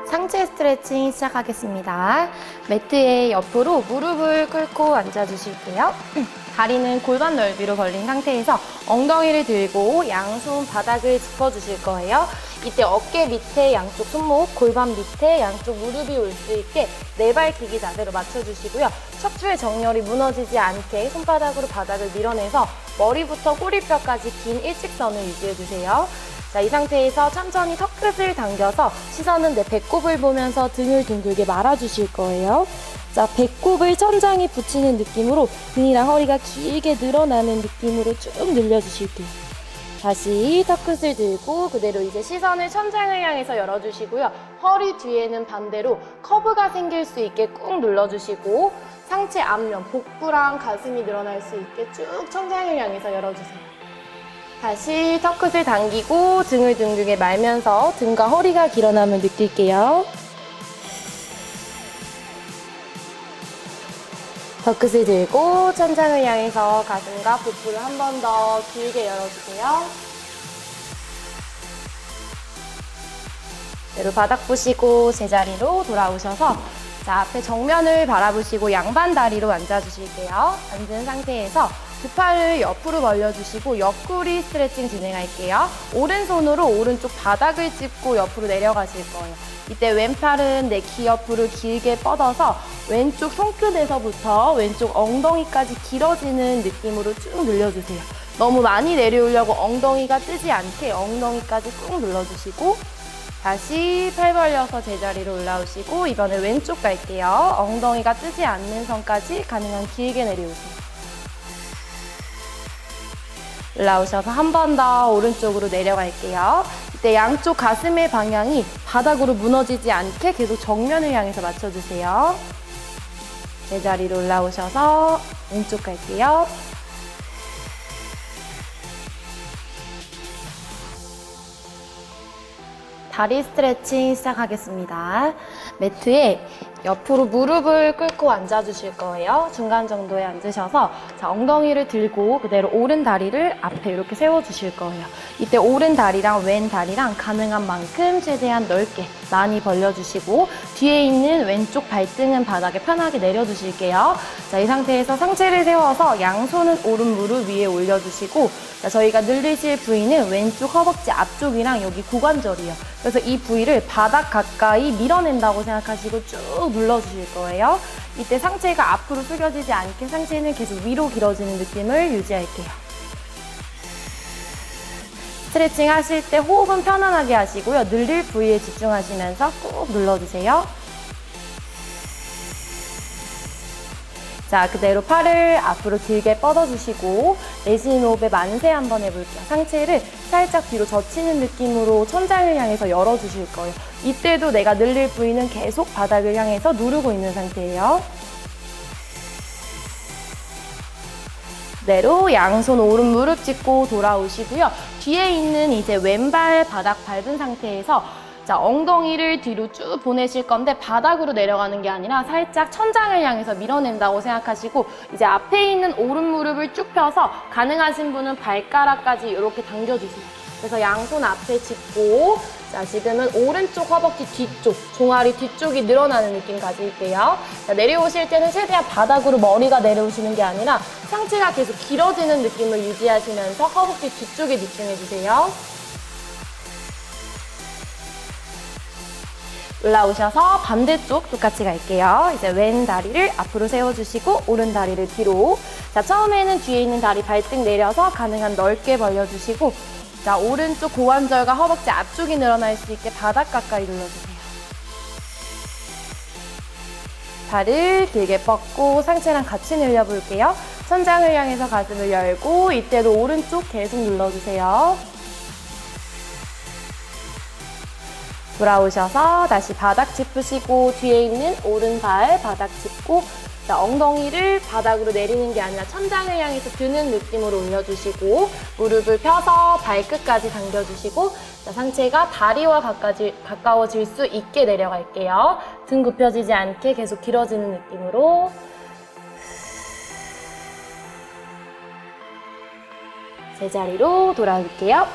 상체 스트레칭 시작하겠습니다. 매트의 옆으로 무릎을 꿇고 앉아주실게요. 다리는 골반 넓이로 벌린 상태에서 엉덩이를 들고 양손 바닥을 짚어주실 거예요. 이때 어깨 밑에 양쪽 손목, 골반 밑에 양쪽 무릎이 올 수 있게 내발기기 자세로 맞춰주시고요. 척추의 정렬이 무너지지 않게 손바닥으로 바닥을 밀어내서 머리부터 꼬리뼈까지 긴 일직선을 유지해주세요. 자, 이 상태에서 천천히 턱끝을 당겨서 시선은 내 배꼽을 보면서 등을 둥글게 말아주실 거예요. 자, 배꼽을 천장에 붙이는 느낌으로 등이랑 허리가 길게 늘어나는 느낌으로 쭉 늘려주실게요. 다시 턱끝을 들고 그대로 이제 시선을 천장을 향해서 열어주시고요. 허리 뒤에는 반대로 커브가 생길 수 있게 꾹 눌러주시고 상체 앞면, 복부랑 가슴이 늘어날 수 있게 쭉 천장을 향해서 열어주세요. 다시 턱끝을 당기고 등을 둥글게 말면서 등과 허리가 길어남을 느낄게요. 턱끝을 들고 천장을 향해서 가슴과 복부를 한 번 더 길게 열어주세요. 그대로 바닥 보시고 제자리로 돌아오셔서 자, 앞에 정면을 바라보시고 양반 다리로 앉아주실게요. 앉은 상태에서 두 팔을 옆으로 벌려주시고 옆구리 스트레칭 진행할게요. 오른손으로 오른쪽 바닥을 짚고 옆으로 내려가실 거예요. 이때 왼팔은 내 귀 옆으로 길게 뻗어서 왼쪽 손끝에서부터 왼쪽 엉덩이까지 길어지는 느낌으로 쭉 늘려주세요. 너무 많이 내려오려고 엉덩이가 뜨지 않게 엉덩이까지 꾹 눌러주시고 다시 팔 벌려서 제자리로 올라오시고 이번에 왼쪽 갈게요. 엉덩이가 뜨지 않는 선까지 가능한 길게 내려오세요. 올라오셔서 한 번 더 오른쪽으로 내려갈게요. 이때 양쪽 가슴의 방향이 바닥으로 무너지지 않게 계속 정면을 향해서 맞춰주세요. 제자리로 올라오셔서 왼쪽 갈게요. 다리 스트레칭 시작하겠습니다. 매트에 옆으로 무릎을 꿇고 앉아주실 거예요. 중간 정도에 앉으셔서 자, 엉덩이를 들고 그대로 오른 다리를 앞에 이렇게 세워주실 거예요. 이때 오른 다리랑 왼 다리랑 가능한 만큼 최대한 넓게 많이 벌려주시고 뒤에 있는 왼쪽 발등은 바닥에 편하게 내려주실게요. 자, 이 상태에서 상체를 세워서 양손은 오른 무릎 위에 올려주시고 자, 저희가 늘리실 부위는 왼쪽 허벅지 앞쪽이랑 여기 고관절이에요. 그래서 이 부위를 바닥 가까이 밀어낸다고 생각하시고 쭉 눌러주실 거예요. 이때 상체가 앞으로 숙여지지 않게 상체는 계속 위로 길어지는 느낌을 유지할게요. 스트레칭 하실 때 호흡은 편안하게 하시고요. 늘릴 부위에 집중하시면서 꾹 눌러주세요. 자, 그대로 팔을 앞으로 길게 뻗어주시고 내쉬는 호흡에 만세 한번 해볼게요. 상체를 살짝 뒤로 젖히는 느낌으로 천장을 향해서 열어주실 거예요. 이때도 내가 늘릴 부위는 계속 바닥을 향해서 누르고 있는 상태예요. 그대로 양손 오른 무릎 짚고 돌아오시고요. 뒤에 있는 이제 왼발 바닥 밟은 상태에서 자, 엉덩이를 뒤로 쭉 보내실 건데 바닥으로 내려가는 게 아니라 살짝 천장을 향해서 밀어낸다고 생각하시고 이제 앞에 있는 오른 무릎을 쭉 펴서 가능하신 분은 발가락까지 이렇게 당겨주세요. 그래서 양손 앞에 짚고 자, 지금은 오른쪽 허벅지 뒤쪽, 종아리 뒤쪽이 늘어나는 느낌 가질게요. 자, 내려오실 때는 최대한 바닥으로 머리가 내려오시는 게 아니라 상체가 계속 길어지는 느낌을 유지하시면서 허벅지 뒤쪽에 집중해주세요. 올라오셔서 반대쪽 똑같이 갈게요. 이제 왼 다리를 앞으로 세워주시고 오른 다리를 뒤로. 자, 처음에는 뒤에 있는 다리 발등 내려서 가능한 넓게 벌려주시고 자, 오른쪽 고관절과 허벅지 앞쪽이 늘어날 수 있게 바닥 가까이 눌러주세요. 발을 길게 뻗고 상체랑 같이 늘려볼게요. 천장을 향해서 가슴을 열고 이때도 오른쪽 계속 눌러주세요. 돌아오셔서 다시 바닥 짚으시고 뒤에 있는 오른발 바닥 짚고 자, 엉덩이를 바닥으로 내리는 게 아니라 천장을 향해서 드는 느낌으로 올려주시고 무릎을 펴서 발끝까지 당겨주시고 자, 상체가 다리와 가까워질 수 있게 내려갈게요. 등 굽혀지지 않게 계속 길어지는 느낌으로 제자리로 돌아올게요.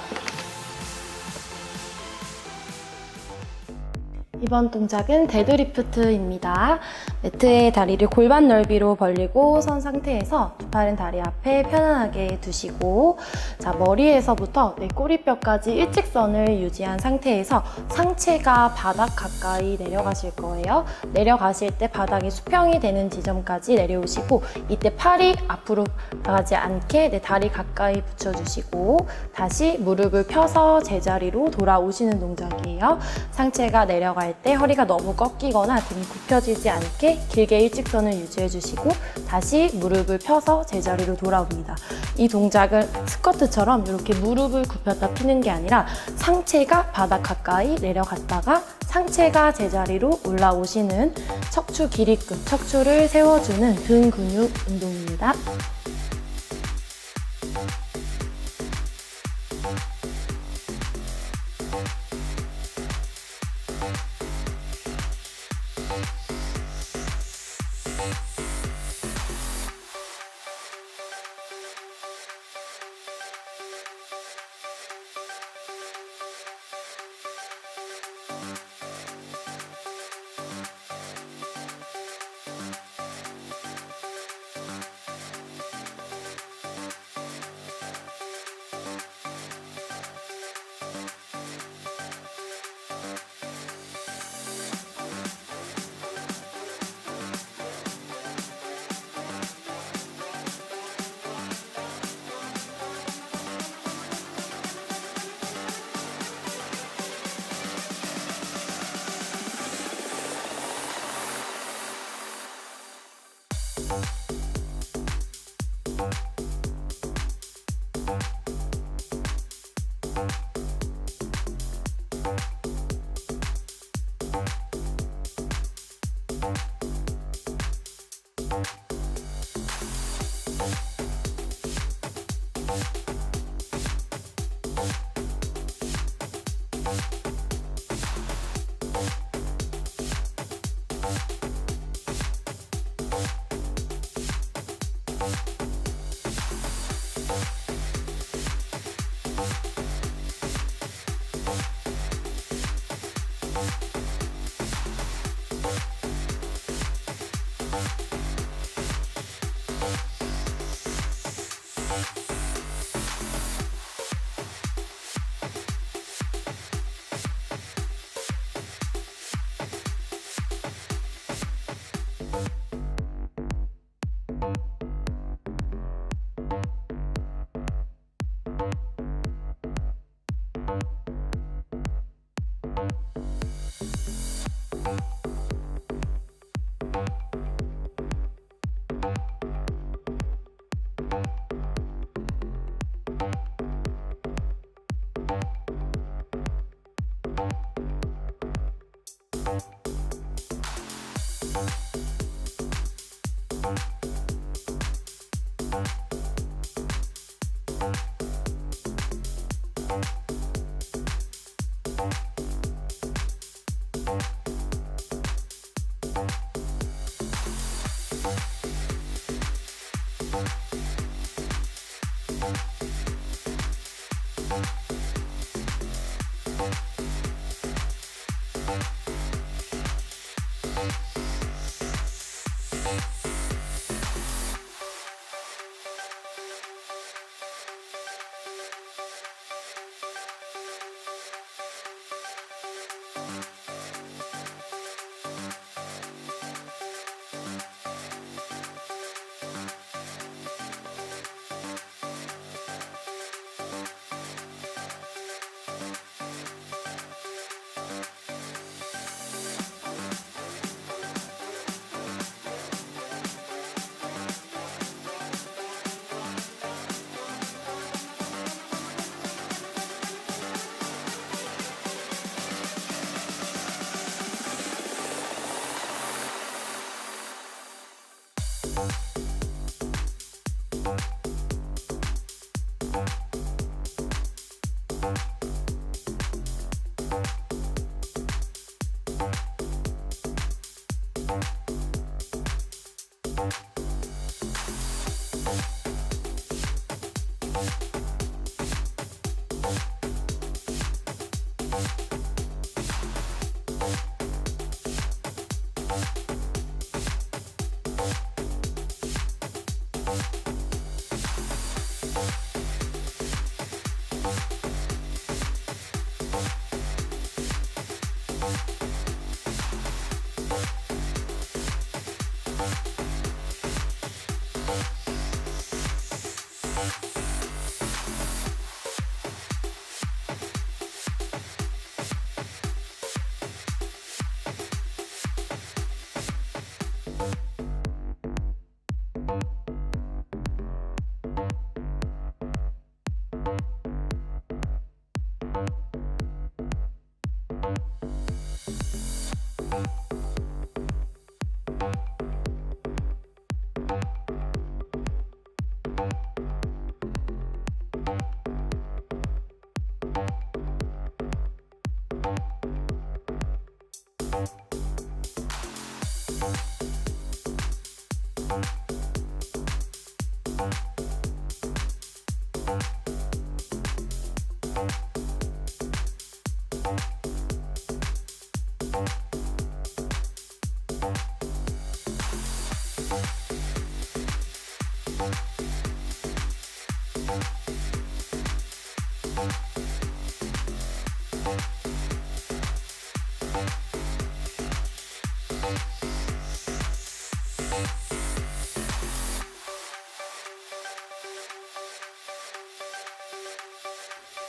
이번 동작은 데드리프트입니다. 매트의 다리를 골반 넓이로 벌리고 선 상태에서 두 팔은 다리 앞에 편안하게 두시고, 자, 머리에서부터 내 꼬리뼈까지 일직선을 유지한 상태에서 상체가 바닥 가까이 내려가실 거예요. 내려가실 때 바닥이 수평이 되는 지점까지 내려오시고, 이때 팔이 앞으로 나가지 않게 내 다리 가까이 붙여주시고, 다시 무릎을 펴서 제자리로 돌아오시는 동작이에요. 상체가 내려갈 때 허리가 너무 꺾이거나 등이 굽혀지지 않게 길게 일직선을 유지해 주시고, 다시 무릎을 펴서 제자리로 돌아옵니다. 이 동작은 스쿼트처럼 이렇게 무릎을 굽혔다 피는 게 아니라 상체가 바닥 가까이 내려갔다가 상체가 제자리로 올라오시는 척추 기립근, 척추를 세워주는 등 근육 운동입니다.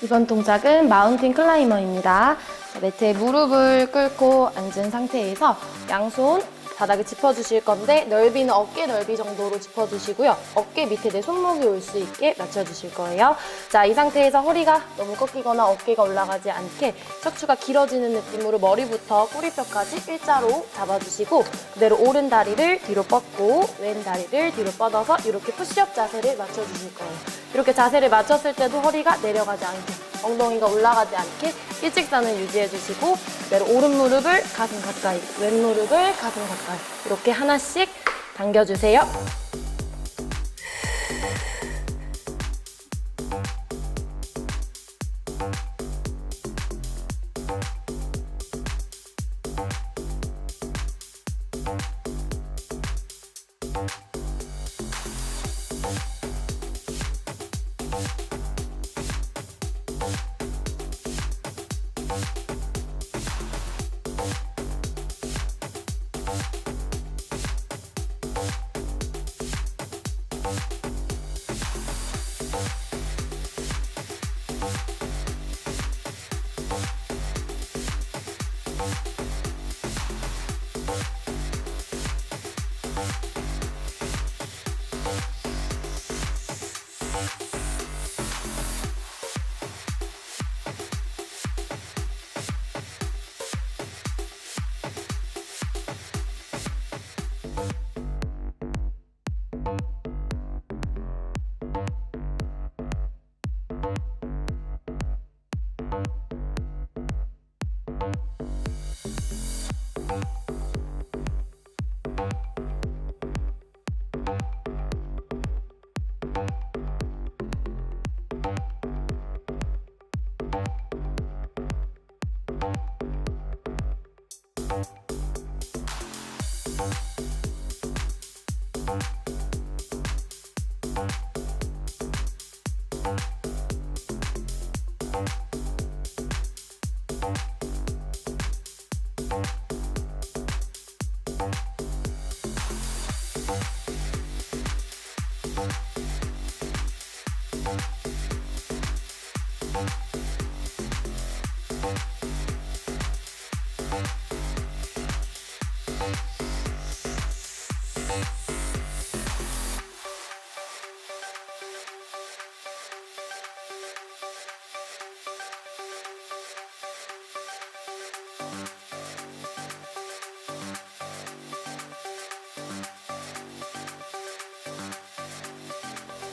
이번 동작은 마운틴 클라이머입니다. 매트에 무릎을 꿇고 앉은 상태에서 양손 바닥에 짚어주실 건데 넓이는 어깨 넓이 정도로 짚어주시고요. 어깨 밑에 내 손목이 올 수 있게 맞춰주실 거예요. 자, 이 상태에서 허리가 너무 꺾이거나 어깨가 올라가지 않게 척추가 길어지는 느낌으로 머리부터 꼬리뼈까지 일자로 잡아주시고 그대로 오른 다리를 뒤로 뻗고 왼 다리를 뒤로 뻗어서 이렇게 푸시업 자세를 맞춰주실 거예요. 이렇게 자세를 맞췄을 때도 허리가 내려가지 않게 엉덩이가 올라가지 않게 일직선을 유지해주시고 그대로 오른 무릎을 가슴 가까이 왼 무릎을 가슴 가까이 이렇게 하나씩 당겨주세요.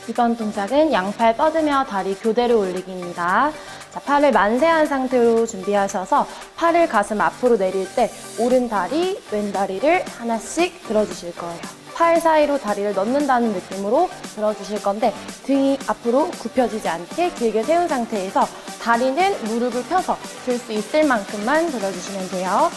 이번 동작은 양팔 뻗으며 다리 교대로 올리기입니다. 자, 팔을 만세한 상태로 준비하셔서 팔을 가슴 앞으로 내릴 때 오른 다리, 왼 다리를 하나씩 들어주실 거예요. 팔 사이로 다리를 넣는다는 느낌으로 들어주실 건데 등이 앞으로 굽혀지지 않게 길게 세운 상태에서 다리는 무릎을 펴서 들 수 있을 만큼만 들어주시면 돼요.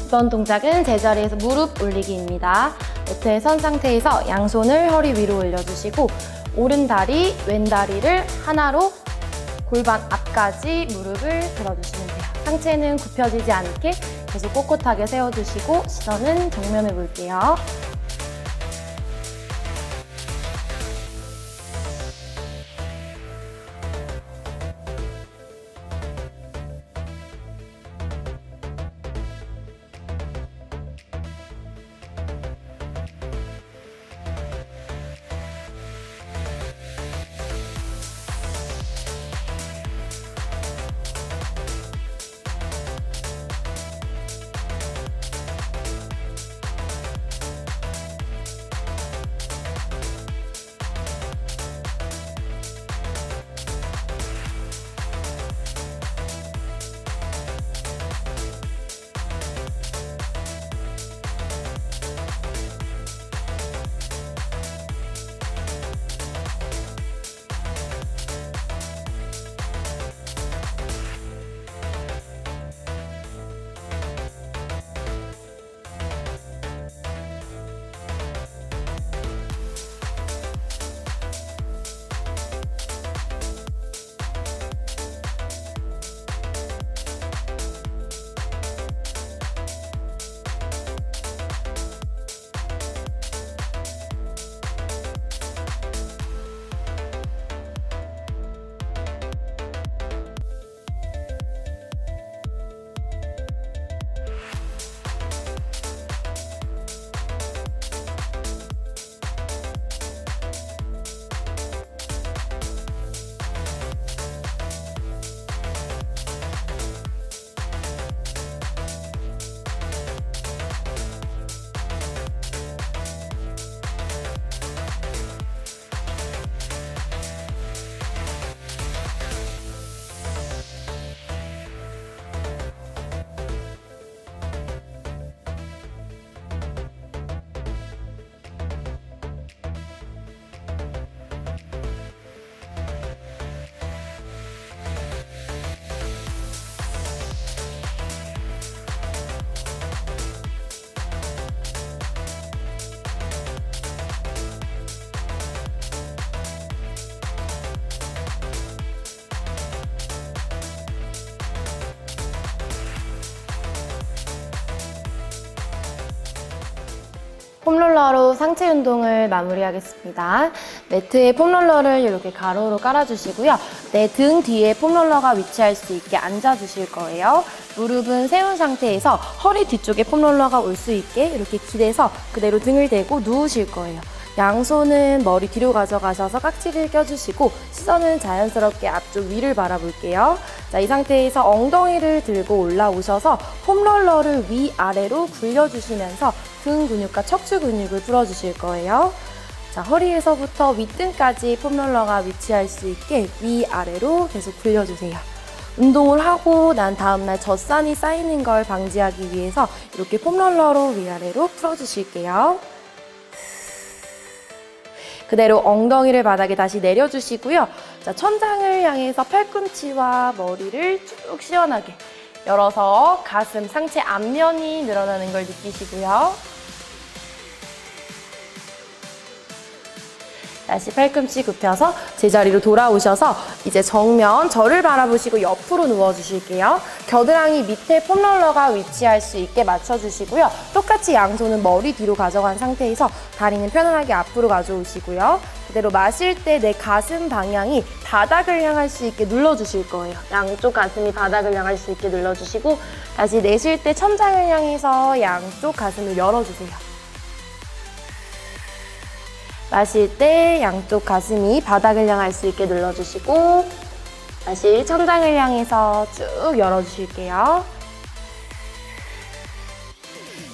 6번 동작은 제자리에서 무릎 올리기입니다. 매트에 선 상태에서 양손을 허리 위로 올려주시고 오른 다리, 왼 다리를 하나로 골반 앞까지 무릎을 들어주시면 돼요. 상체는 굽혀지지 않게 계속 꼿꼿하게 세워주시고 시선은 정면을 볼게요. 폼롤러로 상체 운동을 마무리하겠습니다. 매트에 폼롤러를 이렇게 가로로 깔아주시고요. 내 등 뒤에 폼롤러가 위치할 수 있게 앉아주실 거예요. 무릎은 세운 상태에서 허리 뒤쪽에 폼롤러가 올 수 있게 이렇게 기대서 그대로 등을 대고 누우실 거예요. 양손은 머리 뒤로 가져가셔서 깍지를 껴주시고 시선은 자연스럽게 앞쪽 위를 바라볼게요. 자, 이 상태에서 엉덩이를 들고 올라오셔서 폼롤러를 위아래로 굴려주시면서 등 근육과 척추 근육을 풀어주실 거예요. 자, 허리에서부터 윗등까지 폼롤러가 위치할 수 있게 위아래로 계속 굴려주세요. 운동을 하고 난 다음날 젖산이 쌓이는 걸 방지하기 위해서 이렇게 폼롤러로 위아래로 풀어주실게요. 그대로 엉덩이를 바닥에 다시 내려주시고요. 자, 천장을 향해서 팔꿈치와 머리를 쭉 시원하게 열어서 가슴, 상체 앞면이 늘어나는 걸 느끼시고요. 다시 팔꿈치 굽혀서 제자리로 돌아오셔서 이제 정면 저를 바라보시고 옆으로 누워주실게요. 겨드랑이 밑에 폼롤러가 위치할 수 있게 맞춰주시고요. 똑같이 양손은 머리 뒤로 가져간 상태에서 다리는 편안하게 앞으로 가져오시고요. 그대로 마실 때 내 가슴 방향이 바닥을 향할 수 있게 눌러주실 거예요. 양쪽 가슴이 바닥을 향할 수 있게 눌러주시고 다시 내쉴 때 천장을 향해서 양쪽 가슴을 열어주세요. 마실 때 양쪽 가슴이 바닥을 향할 수 있게 눌러주시고 다시 천장을 향해서 쭉 열어주실게요.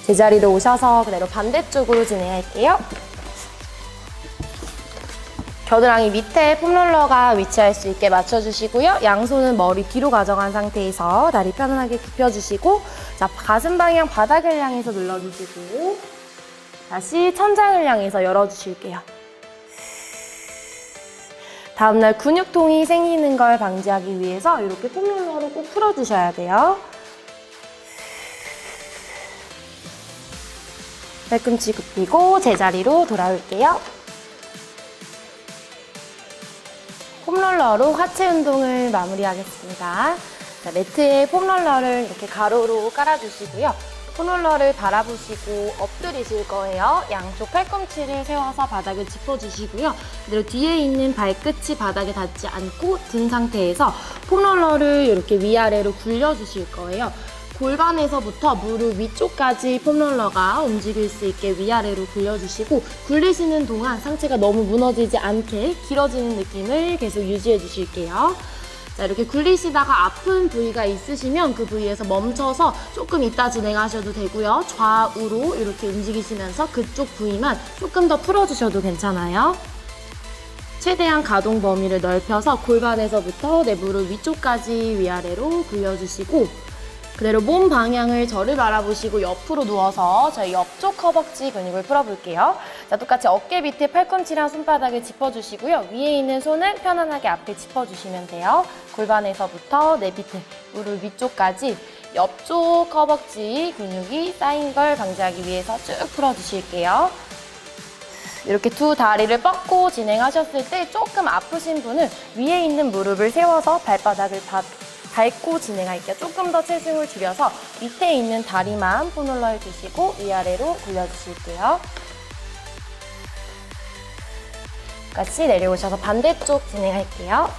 제자리로 오셔서 그대로 반대쪽으로 진행할게요. 겨드랑이 밑에 폼롤러가 위치할 수 있게 맞춰주시고요. 양손은 머리 뒤로 가져간 상태에서 다리 편안하게 굽혀주시고 자, 가슴 방향 바닥을 향해서 눌러주시고 다시 천장을 향해서 열어주실게요. 다음날 근육통이 생기는 걸 방지하기 위해서 이렇게 폼롤러로 꼭 풀어주셔야 돼요. 팔꿈치 굽히고 제자리로 돌아올게요. 폼롤러로 하체 운동을 마무리하겠습니다. 자, 매트에 폼롤러를 이렇게 가로로 깔아주시고요. 폼롤러를 바라보시고 엎드리실 거예요. 양쪽 팔꿈치를 세워서 바닥을 짚어주시고요. 그리고 뒤에 있는 발끝이 바닥에 닿지 않고 든 상태에서 폼롤러를 이렇게 위아래로 굴려주실 거예요. 골반에서부터 무릎 위쪽까지 폼롤러가 움직일 수 있게 위아래로 굴려주시고 굴리시는 동안 상체가 너무 무너지지 않게 길어지는 느낌을 계속 유지해 주실게요. 자, 이렇게 굴리시다가 아픈 부위가 있으시면 그 부위에서 멈춰서 조금 이따 진행하셔도 되고요. 좌우로 이렇게 움직이시면서 그쪽 부위만 조금 더 풀어주셔도 괜찮아요. 최대한 가동 범위를 넓혀서 골반에서부터 내 무릎 위쪽까지 위아래로 굴려주시고 그대로 몸 방향을 저를 바라보시고 옆으로 누워서 저희 옆쪽 허벅지 근육을 풀어볼게요. 자, 똑같이 어깨 밑에 팔꿈치랑 손바닥을 짚어주시고요. 위에 있는 손은 편안하게 앞에 짚어주시면 돼요. 골반에서부터 내 밑에 무릎 위쪽까지 옆쪽 허벅지 근육이 쌓인 걸 방지하기 위해서 쭉 풀어주실게요. 이렇게 두 다리를 뻗고 진행하셨을 때 조금 아프신 분은 위에 있는 무릎을 세워서 발바닥을 밟고 진행할게요. 조금 더 체중을 줄여서 밑에 있는 다리만 폼롤러에 두시고 위아래로 굴려주실게요. 같이 내려오셔서 반대쪽 진행할게요.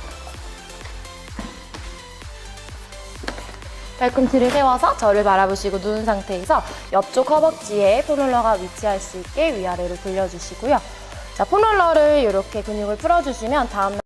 팔꿈치를 세워서 저를 바라보시고 누운 상태에서 옆쪽 허벅지에 폼롤러가 위치할 수 있게 위아래로 굴려주시고요. 자, 폼롤러를 이렇게 근육을 풀어주시면 다음